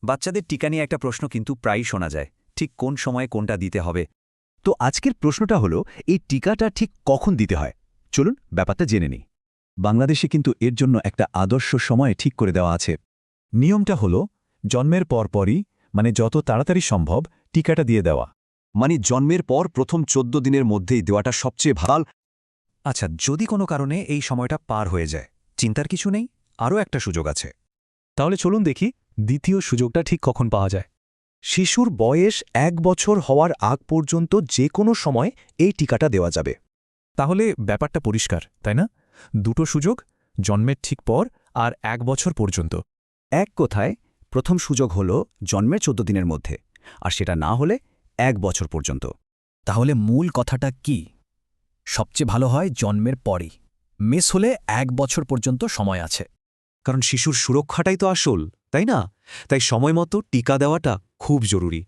বাচ্চাদের টিকা নিয়ে একটা প্রশ্ন কিন্তু প্রায়ই শোনা যায়, ঠিক কোন সময়ে কোনটা দিতে হবে। তো আজকের প্রশ্নটা হলো, এই টিকাটা ঠিক কখন দিতে হয়? চলুন ব্যাপারটা জেনে নিই। বাংলাদেশে কিন্তু এর জন্য একটা আদর্শ সময় ঠিক করে দেওয়া আছে। নিয়মটা হলো জন্মের পরপরই, মানে যত তাড়াতাড়ি সম্ভব টিকাটা দিয়ে দেওয়া। মানে জন্মের পর প্রথম 14 দিনের মধ্যেই দেওয়াটা সবচেয়ে ভালো। আচ্ছা, যদি কোনো কারণে এই সময়টা পার হয়ে যায়, চিন্তার কিছু নেই, আরও একটা সুযোগ আছে। তাহলে চলুন দেখি দ্বিতীয় সুযোগটা ঠিক কখন পাওয়া যায়। শিশুর বয়স 1 বছর হওয়ার আগ পর্যন্ত যে কোনো সময় এই টিকাটা দেওয়া যাবে। তাহলে ব্যাপারটা পরিষ্কার, তাই না? দুটো সুযোগ, জন্মের ঠিক পর আর 1 বছর পর্যন্ত। এক কথায় প্রথম সুযোগ হলো জন্মের 14 দিনের মধ্যে, আর সেটা না হলে 1 বছর পর্যন্ত। তাহলে মূল কথাটা কি? সবচেয়ে ভালো হয় জন্মের পরই, মিস হলে 1 বছর পর্যন্ত সময় আছে। কারণ শিশুর সুরক্ষাটাই তো আসল, তাই না? তাই সময়মতো টিকা দেওয়াটা খুব জরুরি।